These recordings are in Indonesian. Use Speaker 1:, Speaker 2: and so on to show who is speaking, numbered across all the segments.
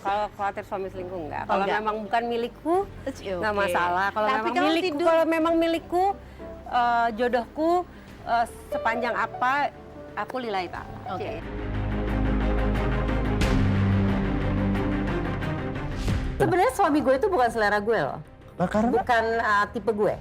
Speaker 1: Kalau khawatir suami selingkuh enggak. Kalau
Speaker 2: enggak.
Speaker 1: memang bukan milikku, nggak
Speaker 2: Oke.
Speaker 1: masalah. Kalau
Speaker 2: Tapi
Speaker 1: memang
Speaker 2: kalau
Speaker 1: milikku,
Speaker 2: tidur-
Speaker 1: kalau memang milikku, jodohku sepanjang apa, aku lillahi ta'ala.
Speaker 2: Oke. Sebenarnya suami gue itu bukan selera gue loh.
Speaker 3: Nah, karena
Speaker 2: Bukan tipe gue.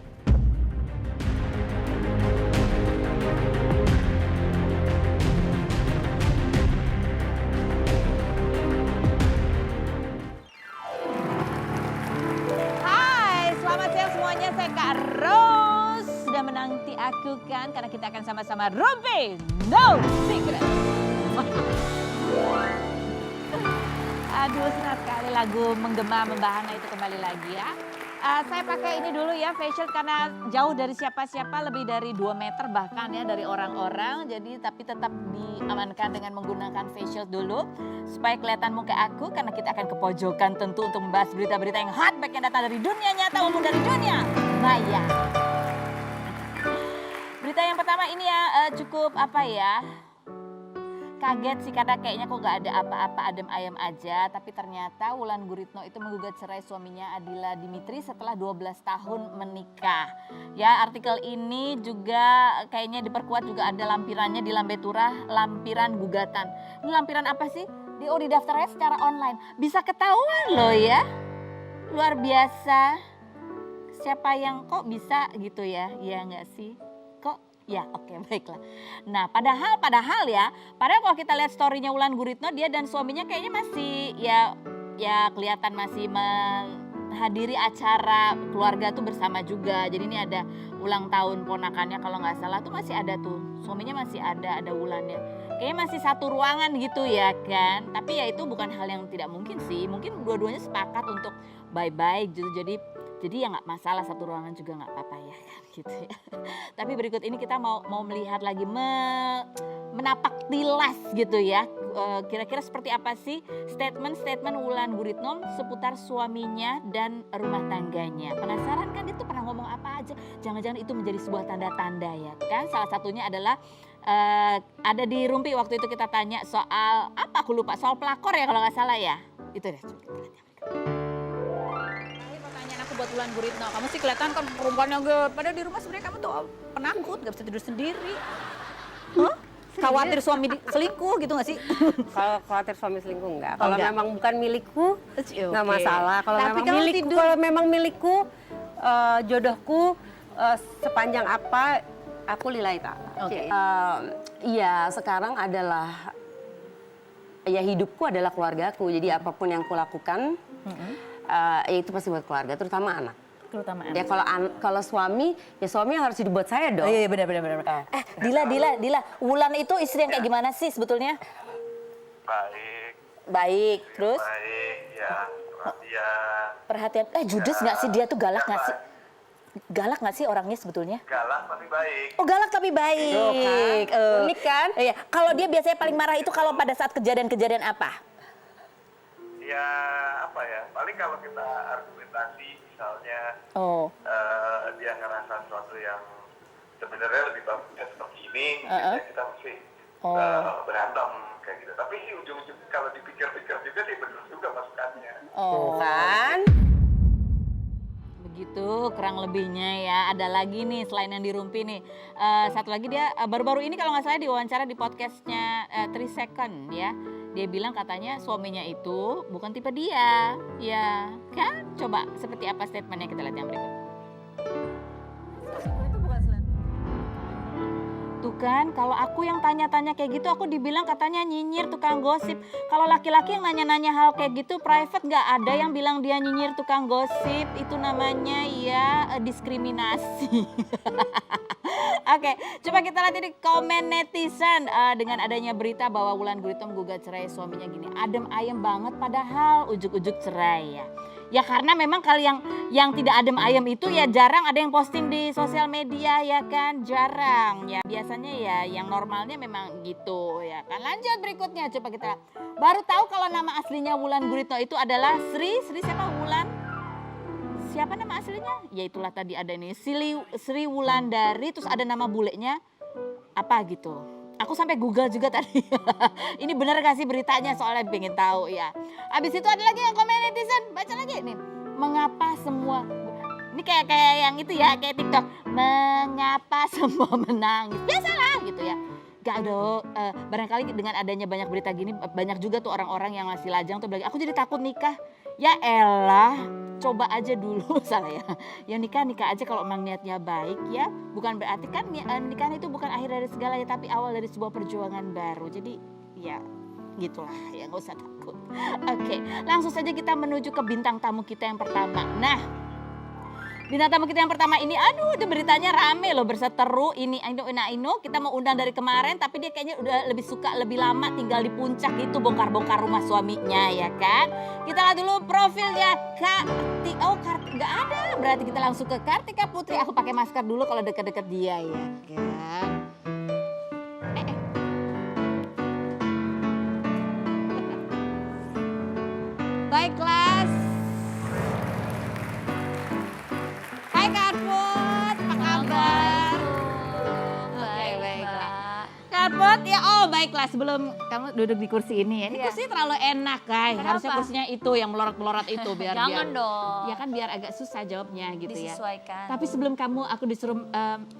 Speaker 2: Hai, selamat siang semuanya. Saya Kak Rose. Sudah menanti aku kan? Karena kita akan sama-sama rompi. No secret. Aduh, senang sekali lagu menggema membahana itu kembali lagi ya. Saya pakai ini dulu ya, facial karena jauh dari siapa-siapa, lebih dari 2 meter bahkan ya dari orang-orang. Jadi tapi tetap diamankan dengan menggunakan facial dulu. Supaya kelihatan muka aku karena kita akan ke pojokan tentu untuk membahas berita-berita yang hot baik yang datang dari dunia nyata maupun dari dunia maya. Berita yang pertama ini ya cukup apa ya. Kaget sih karena kayaknya kok gak ada apa-apa, adem ayam aja. Tapi ternyata Wulan Guritno itu menggugat cerai suaminya Adila Dimitri setelah 12 tahun menikah. Ya, artikel ini juga kayaknya diperkuat juga ada lampirannya di Lambe Turah, lampiran gugatan. Ini lampiran apa sih? Didaftarnya secara online. Bisa ketahuan loh ya. Luar biasa. Siapa yang kok bisa gitu ya? Ya enggak sih? Kok? Ya oke, baiklah. Nah padahal kalau kita lihat story-nya Wulan Guritno, dia dan suaminya kayaknya masih ya kelihatan masih menghadiri acara keluarga tuh bersama juga. Jadi ini ada ulang tahun ponakannya kalau nggak salah tuh masih ada tuh. Suaminya masih ada Wulannya. Kayaknya masih satu ruangan gitu ya kan. Tapi ya itu bukan hal yang tidak mungkin sih. Mungkin dua-duanya sepakat untuk bye-bye gitu. Jadi ya nggak masalah satu ruangan juga nggak apa-apa ya kan gitu ya. Tapi berikut ini kita mau melihat lagi menapak tilas gitu ya. Kira-kira seperti apa sih statement Wulan Guritno seputar suaminya dan rumah tangganya. Penasaran kan dia tuh pernah ngomong apa aja. Jangan-jangan itu menjadi sebuah tanda-tanda ya kan. Salah satunya adalah ada di Rumpi waktu itu kita tanya soal apa aku lupa. Soal pelakor ya kalau nggak salah ya. Itu deh coba kita lihat yang berikut. Buat Wulan Guritno, kamu sih kelihatan kan perempuannya pada di rumah sebenarnya kamu tuh penakut, gak bisa tidur sendiri. Hah? Khawatir suami selingkuh gitu gak sih?
Speaker 1: Kalau khawatir suami selingkuh enggak. Kalau
Speaker 2: enggak.
Speaker 1: memang bukan milikku, nggak masalah. Kalau
Speaker 2: Tapi
Speaker 1: memang
Speaker 2: kalau
Speaker 1: milikku,
Speaker 2: tidur-
Speaker 1: kalau memang milikku, jodohku sepanjang apa, aku lillahi ta'ala.
Speaker 2: Oke.
Speaker 4: Iya, sekarang adalah ya hidupku adalah keluargaku. Jadi apapun yang kulakukan, ya itu pasti buat keluarga, terutama anak.
Speaker 2: Terutama
Speaker 4: Ya kalau suami, ya suami yang harus hidup buat saya dong.
Speaker 2: Iya benar. Dila, Wulan itu istri yang kayak gimana sih sebetulnya?
Speaker 5: Baik,
Speaker 2: Baik, terus
Speaker 5: baik, ya, perhatian,
Speaker 2: perhatian. Judes nggak sih dia tuh galak nggak sih? Galak nggak sih orangnya sebetulnya?
Speaker 5: galak tapi baik.
Speaker 2: Oh galak tapi baik.
Speaker 1: Unik kan?
Speaker 2: Iya. Kalau dia biasanya paling marah itu kalau pada saat kejadian-kejadian apa?
Speaker 5: Ya, apa ya, paling kalau kita argumentasi misalnya
Speaker 2: Oh.
Speaker 5: dia ngerasa sesuatu yang sebenarnya lebih bagus ya seperti ini, ya kita mesti berantem kayak gitu. Tapi ujung-ujungnya kalau dipikir-pikir juga sih benar juga masukannya.
Speaker 2: Oh.
Speaker 1: Kan?
Speaker 2: Begitu kurang lebihnya ya. Ada lagi nih selain yang di Rumpi nih. Satu lagi dia baru-baru ini kalau nggak salah diwawancara di podcastnya 3 Second ya. Dia bilang katanya suaminya itu bukan tipe dia. Ya kan? Coba seperti apa statementnya, kita lihat yang berikut. Tuh kan, kalau aku yang tanya-tanya kayak gitu, aku dibilang katanya nyinyir, tukang gosip. Kalau laki-laki yang nanya-nanya hal kayak gitu, private gak ada yang bilang dia nyinyir, tukang gosip. Itu namanya ya diskriminasi. Oke, coba kita lihat ini komen netizen dengan adanya berita bahwa Wulan Guritno menggugat cerai suaminya gini. Adem ayem banget padahal ujuk-ujuk cerai ya. Ya karena memang kali yang tidak adem ayem itu ya jarang ada yang posting di sosial media ya kan, jarang ya. Biasanya ya yang normalnya memang gitu ya kan. Lanjut berikutnya coba kita. Baru tahu kalau nama aslinya Wulan Guritno itu adalah Sri siapa Wulan? Siapa nama aslinya? Ya itulah tadi ada nih Sri Wulandari, terus ada nama bulenya apa gitu. Aku sampai Google juga tadi. Ini bener gak sih beritanya, soalnya pengen tahu ya. Abis itu ada lagi yang komen netizen, baca lagi nih. Mengapa semua, ini kayak yang itu ya, kayak TikTok. Mengapa semua menangis? Biasalah gitu ya. Gak ada, barangkali dengan adanya banyak berita gini, banyak juga tuh orang-orang yang masih lajang tuh bilang, aku jadi takut nikah. Ya elah, coba aja dulu salah ya. Ya nikah aja kalau emang niatnya baik ya. Bukan berarti kan nikahan itu bukan akhir dari segalanya, tapi awal dari sebuah perjuangan baru. Jadi ya gitulah ya, gak usah takut. Oke, langsung saja kita menuju ke bintang tamu kita yang pertama. Nah, bintang tamu kita yang pertama ini, aduh itu beritanya rame loh, berseteru. Ini Aino, kita mau undang dari kemarin, tapi dia kayaknya udah lebih suka lebih lama tinggal di puncak gitu, bongkar-bongkar rumah suaminya ya kan. Kita lihat dulu profilnya nggak ada, berarti kita langsung ke Kartika Putri. Aku pakai masker dulu kalau deket-deket dia ya kan. Baiklah. Hai Karpot, apa kabar? Oke, baiklah. Karpot, ya baiklah, sebelum kamu duduk di kursi ini ya. Ini kursi terlalu enak, Kai. Harusnya kursinya itu yang melorot-melorot itu biar
Speaker 3: Jangan dong.
Speaker 2: Ya kan biar agak susah jawabnya gitu ya.
Speaker 3: Disesuaikan.
Speaker 2: Tapi sebelum aku disuruh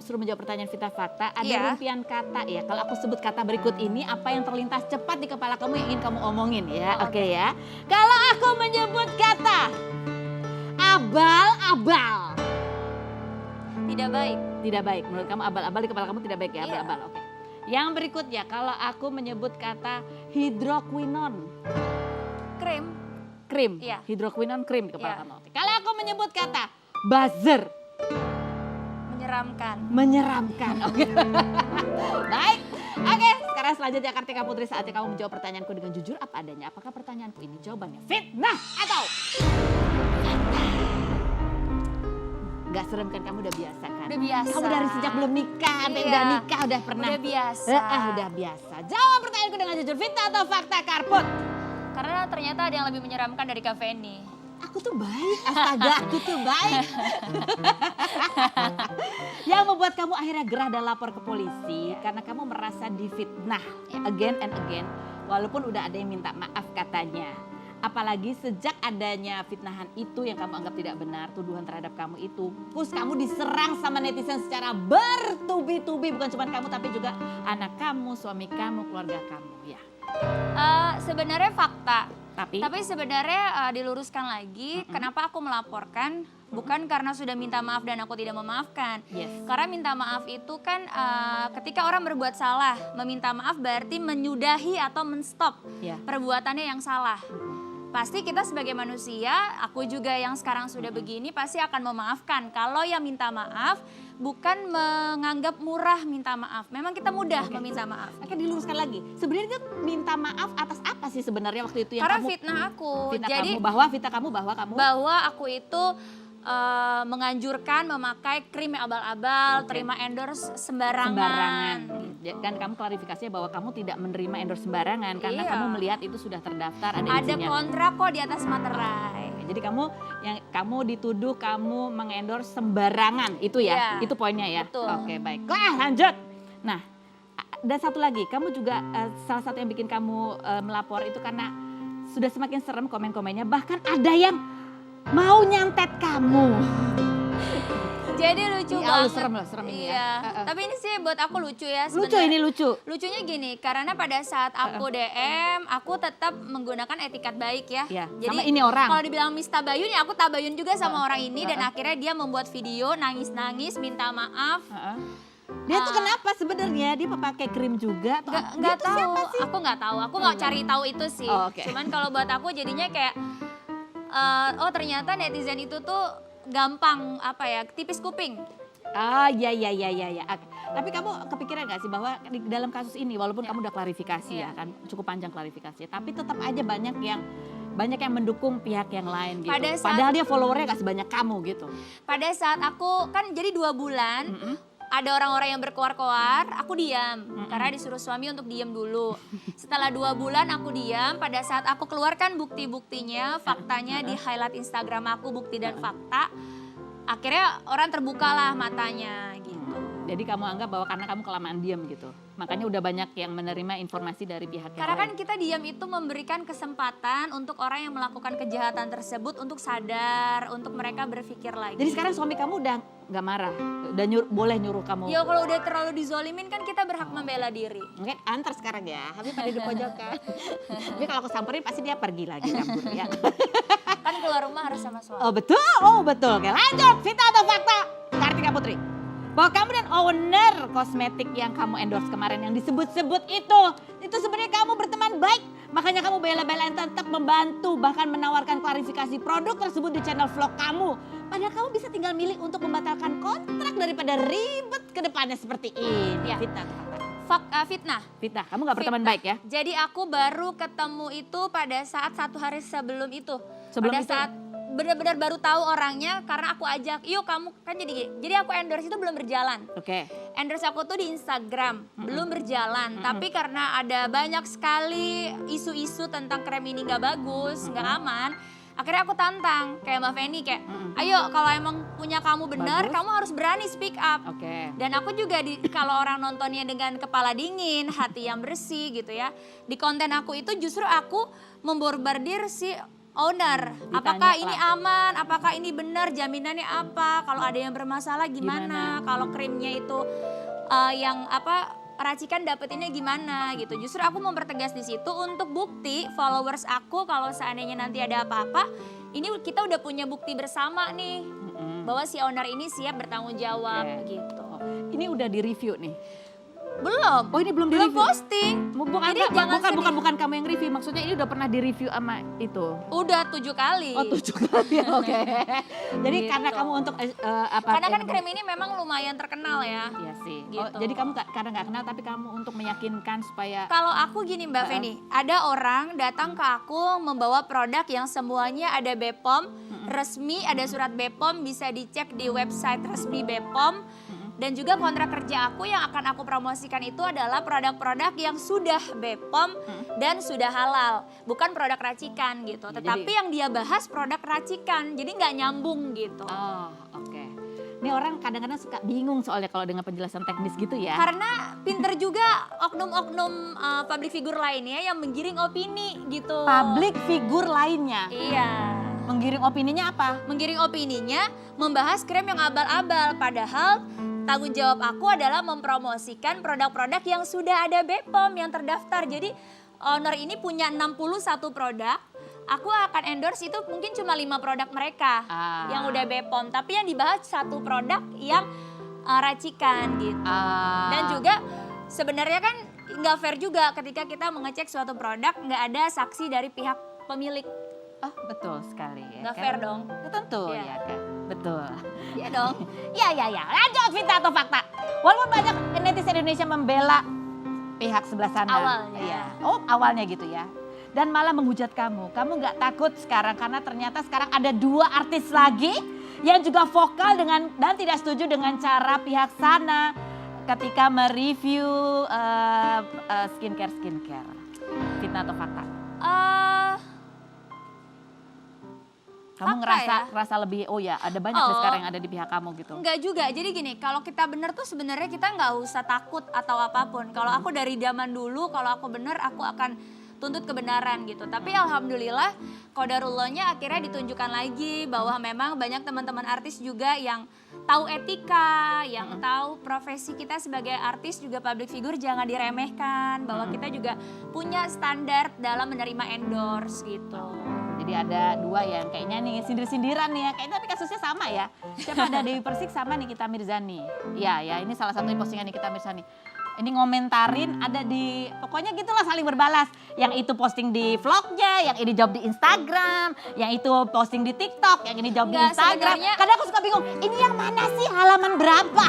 Speaker 2: suruh menjawab pertanyaan Vita Fakta, ada rumpian kata ya. Kalau aku sebut kata berikut ini, apa yang terlintas cepat di kepala kamu yang ingin kamu omongin ya. Oke ya. Kalau aku menyebut kata abal-abal.
Speaker 3: Tidak baik.
Speaker 2: Tidak baik. Menurut kamu abal-abal di kepala kamu tidak baik ya?
Speaker 3: Iya.
Speaker 2: Abal-abal, oke. Yang berikutnya, kalau aku menyebut kata hidroquinon. Krim.
Speaker 3: Iya.
Speaker 2: Hidroquinon krim di kepala
Speaker 3: Iya.
Speaker 2: kamu. Oke. Kalau aku menyebut kata buzzer. Menyeramkan. Oke. Baik. Oke, sekarang selanjutnya Kartika Putri, saatnya kamu menjawab pertanyaanku dengan jujur apa adanya. Apakah pertanyaanku ini jawabannya fitnah atau gak serem kan, kamu udah biasa kan?
Speaker 3: Udah biasa.
Speaker 2: Kamu dari sejak belum nikah, sampai
Speaker 3: Iya.
Speaker 2: udah nikah, udah pernah.
Speaker 3: Udah biasa.
Speaker 2: Udah biasa. Jawab pertanyaanku dengan jujur, fitnah atau fakta, Karput?
Speaker 3: Karena ternyata ada yang lebih menyeramkan dari Kak Feni.
Speaker 2: Aku tuh baik, astaga, aku tuh baik. Yang membuat kamu akhirnya gerah dan lapor ke polisi karena kamu merasa difitnah again and again, walaupun udah ada yang minta maaf katanya. Apalagi sejak adanya fitnahan itu yang kamu anggap tidak benar, tuduhan terhadap kamu itu, terus kamu diserang sama netizen secara bertubi-tubi, bukan cuma kamu tapi juga anak kamu, suami kamu, keluarga kamu ya.
Speaker 3: Sebenarnya fakta.
Speaker 2: Tapi
Speaker 3: sebenarnya diluruskan lagi, kenapa aku melaporkan bukan karena sudah minta maaf dan aku tidak memaafkan.
Speaker 2: Yes.
Speaker 3: Karena minta maaf itu kan ketika orang berbuat salah, meminta maaf berarti menyudahi atau menstop perbuatannya yang salah. Pasti kita sebagai manusia, aku juga yang sekarang sudah begini pasti akan memaafkan. Kalau yang minta maaf bukan menganggap murah minta maaf. Memang kita mudah meminta maaf.
Speaker 2: Oke, diluruskan lagi. Sebenarnya itu minta maaf atas apa sih sebenarnya waktu itu yang
Speaker 3: Karena
Speaker 2: kamu
Speaker 3: fitnah aku.
Speaker 2: fitnah
Speaker 3: Jadi
Speaker 2: kamu bahwa kamu
Speaker 3: bahwa aku itu menganjurkan memakai krim yang abal-abal, terima endorse sembarangan.
Speaker 2: Dan kamu klarifikasinya bahwa kamu tidak menerima endorse sembarangan karena
Speaker 3: Iya.
Speaker 2: kamu melihat itu sudah terdaftar, ada
Speaker 3: Ada
Speaker 2: izinnya.
Speaker 3: kontrak kok di atas materai.
Speaker 2: Jadi kamu dituduh kamu mengendorse sembarangan itu ya,
Speaker 3: Iya.
Speaker 2: itu poinnya ya.
Speaker 3: Betul.
Speaker 2: Oke, baiklah, lanjut. Nah, dan satu lagi, kamu juga salah satu yang bikin kamu melapor itu karena sudah semakin serem komen-komennya, bahkan ada yang mau nyantet kamu.
Speaker 3: Jadi lucu
Speaker 2: Ya,
Speaker 3: banget.
Speaker 2: serem ini
Speaker 3: Iya.
Speaker 2: ya.
Speaker 3: Tapi ini sih buat aku lucu ya
Speaker 2: Lucu
Speaker 3: sebenarnya.
Speaker 2: ini lucu.
Speaker 3: Lucunya gini, karena pada saat aku DM, aku tetap menggunakan etikat baik ya.
Speaker 2: Iya,
Speaker 3: Jadi
Speaker 2: sama ini orang.
Speaker 3: kalau dibilang Miss Tabayun ya aku tabayun juga sama orang ini dan akhirnya dia membuat video nangis-nangis minta maaf.
Speaker 2: Dia tuh kenapa sebenarnya dia pakai krim juga? Atau dia
Speaker 3: Nggak
Speaker 2: tuh
Speaker 3: tahu,
Speaker 2: siapa sih?
Speaker 3: aku nggak tahu. Aku nggak cari tahu itu sih.
Speaker 2: Oh, oke.
Speaker 3: Cuman kalau buat aku jadinya kayak oh ternyata netizen itu tuh gampang tipis kuping.
Speaker 2: Iya. Tapi kamu kepikiran gak sih bahwa di dalam kasus ini walaupun kamu udah klarifikasi ya kan, cukup panjang klarifikasi, tapi tetap aja banyak yang mendukung pihak yang lain gitu. Padahal dia followernya gak sebanyak kamu gitu.
Speaker 3: Pada saat aku kan jadi 2 bulan, ada orang-orang yang berkoar-koar, aku diam. Karena disuruh suami untuk diam dulu. Setelah 2 bulan aku diam, pada saat aku keluarkan bukti-buktinya, faktanya di highlight Instagram aku, bukti dan fakta. Akhirnya orang terbukalah matanya gitu.
Speaker 2: Jadi kamu anggap bahwa karena kamu kelamaan diam gitu. Makanya udah banyak yang menerima informasi dari pihak yang
Speaker 3: Karena kan
Speaker 2: lain.
Speaker 3: kita diam itu memberikan kesempatan untuk orang yang melakukan kejahatan tersebut untuk sadar, untuk mereka berpikir lagi.
Speaker 2: Jadi sekarang suami kamu udah nggak marah, udah boleh nyuruh kamu.
Speaker 3: Ya kalau udah terlalu dizolimin kan kita berhak membela diri.
Speaker 2: Mungkin antar sekarang ya, Habib pada di pojokan. Tapi kalau aku samperin pasti dia pergi lagi kabur ya.
Speaker 3: Kan keluar rumah harus sama suami.
Speaker 2: Oh betul. Oke, lanjut, Vita atau fakta? Kartika Putri. Bahwa kamu dan owner kosmetik yang kamu endorse kemarin yang disebut-sebut itu sebenarnya kamu berteman baik. Makanya kamu bela-belain tetap membantu, bahkan menawarkan klarifikasi produk tersebut di channel vlog kamu. Padahal kamu bisa tinggal milih untuk membatalkan kontrak daripada ribet ke depannya seperti ini.
Speaker 3: Ya.
Speaker 2: Vita atau fakta?
Speaker 3: Fitnah.
Speaker 2: Vita, kamu gak berteman
Speaker 3: Fitnah.
Speaker 2: baik ya?
Speaker 3: Jadi aku baru ketemu itu pada saat 1 hari sebelum itu.
Speaker 2: Sebelum
Speaker 3: pada
Speaker 2: itu?
Speaker 3: saat benar-benar baru tahu orangnya karena aku ajak, yuk kamu kan jadi aku endorse itu belum berjalan.
Speaker 2: Oke.
Speaker 3: Endorse aku tuh di Instagram, belum berjalan. Tapi karena ada banyak sekali isu-isu tentang krem ini nggak bagus, nggak aman. Akhirnya aku tantang, kayak Mbak Feni kayak, ayo kalau emang punya kamu benar,
Speaker 2: Bagus.
Speaker 3: kamu harus berani speak up.
Speaker 2: Oke.
Speaker 3: Dan aku juga kalau orang nontonnya dengan kepala dingin, hati yang bersih gitu ya. Di konten aku itu justru aku memborbardir si owner. Apakah
Speaker 2: Ditanya,
Speaker 3: ini
Speaker 2: Pak.
Speaker 3: aman? Apakah ini benar? Jaminannya apa? Kalau ada yang bermasalah gimana? Kalau krimnya itu yang racikan dapetinnya gimana gitu. Justru aku mempertegas di situ untuk bukti followers aku kalau seandainya nanti ada apa-apa, ini kita udah punya bukti bersama nih bahwa si owner ini siap bertanggung jawab
Speaker 2: Oke.
Speaker 3: gitu.
Speaker 2: Ini udah di review nih.
Speaker 3: Belum.
Speaker 2: Oh ini belum di
Speaker 3: Belum
Speaker 2: review?
Speaker 3: posting.
Speaker 2: Bukan,
Speaker 3: Jadi jangan sedih.
Speaker 2: bukan kamu yang review, maksudnya ini udah pernah di review sama itu.
Speaker 3: Udah 7 kali.
Speaker 2: Oh 7 kali, oke. Jadi
Speaker 3: Gitu.
Speaker 2: karena kamu untuk
Speaker 3: Karena kan krem ini memang lumayan terkenal ya.
Speaker 2: Iya sih. Oh,
Speaker 3: Gitu.
Speaker 2: jadi kamu karena nggak kenal tapi kamu untuk meyakinkan supaya
Speaker 3: Kalau aku gini Mbak Feni, ada orang datang ke aku membawa produk yang semuanya ada BPOM, resmi, ada surat BPOM, bisa dicek di website resmi BPOM. Dan juga kontrak kerja aku yang akan aku promosikan itu adalah produk-produk yang sudah BPOM dan sudah halal. Bukan produk racikan gitu.
Speaker 2: Ya,
Speaker 3: Tetapi yang dia bahas produk racikan, jadi nggak nyambung gitu.
Speaker 2: Oh, oke. Ini orang kadang-kadang suka bingung soalnya kalau dengan penjelasan teknis gitu ya.
Speaker 3: Karena pinter juga oknum-oknum public figure lainnya yang menggiring opini gitu.
Speaker 2: Public figure lainnya.
Speaker 3: Iya.
Speaker 2: Menggiring opininya apa?
Speaker 3: Menggiring opininya membahas krem yang abal-abal. Padahal tanggung jawab aku adalah mempromosikan produk-produk yang sudah ada BPOM yang terdaftar. Jadi owner ini punya 61 produk. Aku akan endorse itu mungkin cuma 5 produk mereka yang udah BPOM. Tapi yang dibahas 1 produk yang racikan gitu. Dan juga sebenarnya kan nggak fair juga ketika kita mengecek suatu produk nggak ada saksi dari pihak pemilik.
Speaker 2: Oh betul sekali. Ya,
Speaker 3: Nggak
Speaker 2: kan?
Speaker 3: fair dong.
Speaker 2: Tentu
Speaker 3: Iya.
Speaker 2: ya kan. Betul.
Speaker 3: Iya dong.
Speaker 2: Ya. Lanjut Vita atau fakta. Walaupun banyak netizen Indonesia membela pihak sebelah sana.
Speaker 3: Awalnya.
Speaker 2: Iya. Oh awalnya gitu ya. Dan malah menghujat kamu. Kamu nggak takut sekarang karena ternyata sekarang ada 2 artis lagi yang juga vokal dan tidak setuju dengan cara pihak sana ketika mereview skincare. Fitnah atau fakta? Kamu
Speaker 3: Fakta
Speaker 2: ngerasa lebih, oh ya ada banyak deh sekarang yang ada di pihak kamu gitu.
Speaker 3: Enggak juga, jadi gini, kalau kita bener tuh sebenarnya kita nggak usah takut atau apapun. Kalau aku dari zaman dulu, kalau aku bener aku akan tuntut kebenaran gitu. Tapi alhamdulillah qadarullahnya akhirnya ditunjukkan lagi bahwa memang banyak teman-teman artis juga yang tahu etika, yang tahu profesi kita sebagai artis juga public figure jangan diremehkan. Bahwa kita juga punya standar dalam menerima endorse gitu.
Speaker 2: Jadi ada 2 yang kayaknya nih sindir-sindiran nih ya. Kayaknya tapi kasusnya sama ya. Siapa ada Dewi Persik sama Nikita Mirzani. Iya ya ini salah satu postingan Nikita Mirzani. Ini ngomentarin ada di, pokoknya gitulah saling berbalas. Yang itu posting di vlognya, yang ini jawab di Instagram, yang itu posting di TikTok, yang ini jawab di
Speaker 3: Enggak,
Speaker 2: Instagram.
Speaker 3: sebenarnya-
Speaker 2: Kadang aku suka bingung, ini yang mana sih halaman berapa?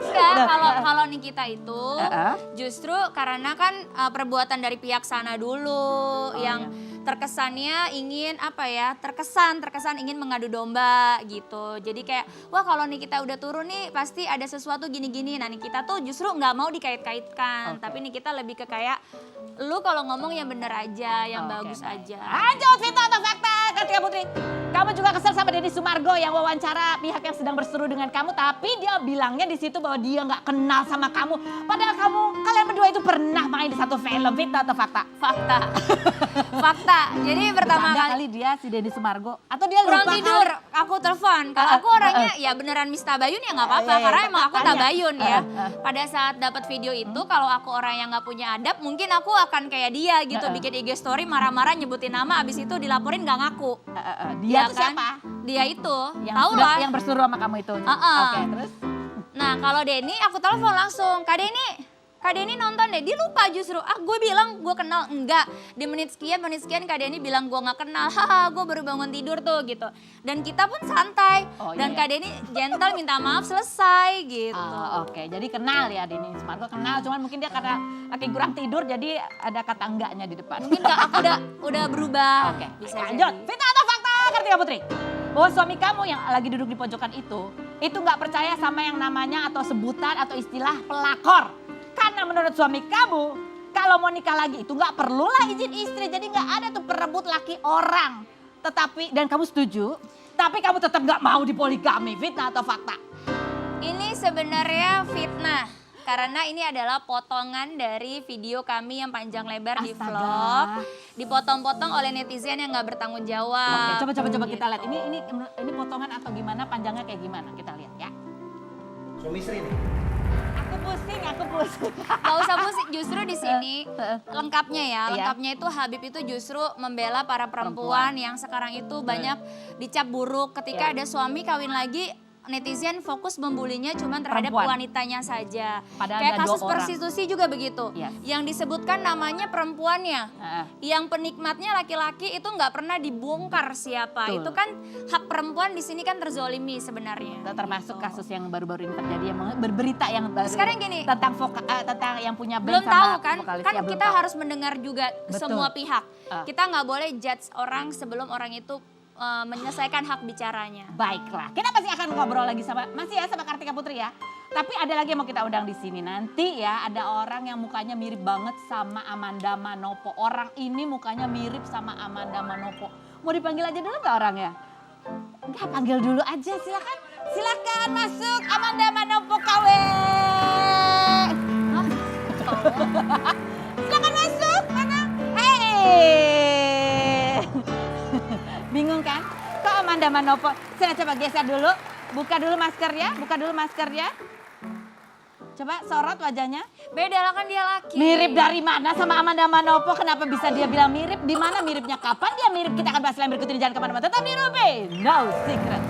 Speaker 3: Enggak, kalau Nikita itu
Speaker 2: Heeh.
Speaker 3: justru karena kan perbuatan dari pihak sana dulu yang terkesannya ingin terkesan ingin mengadu domba gitu. Jadi kayak wah kalau Nikita udah turun nih pasti ada sesuatu gini-gini. Nah Nikita tuh justru nggak mau dikait-kaitkan, tapi Nikita lebih ke kayak lu kalau ngomong yang bener aja, yang bagus aja.
Speaker 2: Lanjut, fitnah atau fakta, Kartika Putri. Kamu juga kesel sama Deddy Sumargo yang wawancara pihak yang sedang berseru dengan kamu, tapi dia bilangnya di situ bahwa dia nggak kenal sama kamu. Padahal kalian berdua itu pernah main di satu film. Fitnah atau fakta?
Speaker 3: Fakta. Fakta. Jadi pertama
Speaker 2: Bercanda kali dia si Deddy Sumargo atau dia
Speaker 3: kurang
Speaker 2: lupa
Speaker 3: tidur,
Speaker 2: kali?
Speaker 3: aku telepon. Kalau aku orangnya ya beneran Miss Tabayun ya nggak apa-apa,
Speaker 2: Iya,
Speaker 3: karena emang aku
Speaker 2: makanya.
Speaker 3: Tabayun ya. Pada saat dapat video itu, kalau aku orang yang nggak punya adab, mungkin aku akan kayak dia gitu, bikin IG story marah-marah nyebutin nama, abis itu dilaporin nggak ngaku.
Speaker 2: Dia
Speaker 3: Ya
Speaker 2: tuh
Speaker 3: kan?
Speaker 2: siapa?
Speaker 3: Dia itu,
Speaker 2: Yang
Speaker 3: tahu
Speaker 2: sudah-
Speaker 3: lah.
Speaker 2: yang berseru sama kamu itu. Oke, terus?
Speaker 3: Nah kalau Denny aku telepon langsung, Kak Denny nonton deh, dia lupa justru, gue bilang gue kenal, enggak. Di menit sekian Kak Denny bilang gue gak kenal, haha gue baru bangun tidur tuh gitu. Dan kita pun santai, dan Kak Denny gentle minta maaf selesai gitu.
Speaker 2: Oke, jadi kenal ya Deddy Sumargo, kenal, cuman mungkin dia karena lagi kurang tidur jadi ada kata enggaknya di depan.
Speaker 3: Mungkin gak, aku udah berubah.
Speaker 2: Oke,
Speaker 3: Bisa
Speaker 2: lanjut.
Speaker 3: jadi.
Speaker 2: Fitnah atau fakta, Kartika Putri? Bahwa suami kamu yang lagi duduk di pojokan itu nggak percaya sama yang namanya atau sebutan atau istilah pelakor. Karena menurut suami kamu, kalau mau nikah lagi itu nggak perlulah izin istri. Jadi nggak ada tuh perebut laki orang. Tetapi, dan kamu setuju, tapi kamu tetap nggak mau dipoligami. Fitnah atau fakta?
Speaker 3: Ini sebenarnya fitnah. Karena ini adalah potongan dari video kami yang panjang lebar di
Speaker 2: Astaga.
Speaker 3: vlog. Dipotong-potong oleh netizen yang nggak bertanggung jawab.
Speaker 2: Oke, coba kita lihat. Ini potongan atau gimana, panjangnya kayak gimana? Kita lihat ya.
Speaker 6: Suami istri nih.
Speaker 2: Aku pusing.
Speaker 3: Gak usah pusing, justru di sini lengkapnya ya.
Speaker 2: Iya.
Speaker 3: Lengkapnya itu Habib itu justru membela para perempuan yang sekarang itu banyak dicap buruk. Ketika ada suami kawin lagi, netizen fokus membulinya cuma terhadap
Speaker 2: Perempuan.
Speaker 3: wanitanya saja.
Speaker 2: Padahal
Speaker 3: Kayak
Speaker 2: ada
Speaker 3: kasus
Speaker 2: 2 orang.
Speaker 3: prostitusi juga begitu.
Speaker 2: Yes.
Speaker 3: Yang disebutkan namanya perempuannya. Yang penikmatnya laki-laki itu nggak pernah dibongkar siapa.
Speaker 2: Betul.
Speaker 3: Itu kan hak perempuan di sini kan terzolimi sebenarnya.
Speaker 2: Termasuk
Speaker 3: Gitu.
Speaker 2: kasus yang baru-baru ini terjadi yang berberita yang baru
Speaker 3: Sekarang gini,
Speaker 2: tentang tentang yang punya band
Speaker 3: belum
Speaker 2: sama
Speaker 3: tahu kan
Speaker 2: vokalis.
Speaker 3: kan
Speaker 2: Ya, belum
Speaker 3: kita
Speaker 2: tahu.
Speaker 3: harus mendengar juga
Speaker 2: Betul.
Speaker 3: semua pihak.
Speaker 2: Ah.
Speaker 3: Kita nggak boleh judge orang sebelum orang itu menyelesaikan hak bicaranya.
Speaker 2: Baiklah, kita masih akan ngobrol lagi sama Kartika Putri ya. Tapi ada lagi yang mau kita undang di sini nanti ya, ada orang yang mukanya mirip banget sama Amanda Manopo. Orang ini mukanya mirip sama Amanda Manopo. Mau dipanggil aja dulu nggak orangnya? Enggak, panggil dulu aja, silakan. Silakan masuk Amanda Manopo KW. Silakan masuk, mana? Bingung kan? Kok Amanda Manopo? Saya coba geser dulu. Buka dulu maskernya. Coba sorot wajahnya.
Speaker 3: Beda lah kan dia laki.
Speaker 2: Mirip dari mana sama Amanda Manopo? Kenapa bisa dia bilang mirip? Di mana miripnya? Kapan dia mirip? Kita akan bahas lain berikut ini. Jangan kemana-mana. Tetap di Ruby. No Secret.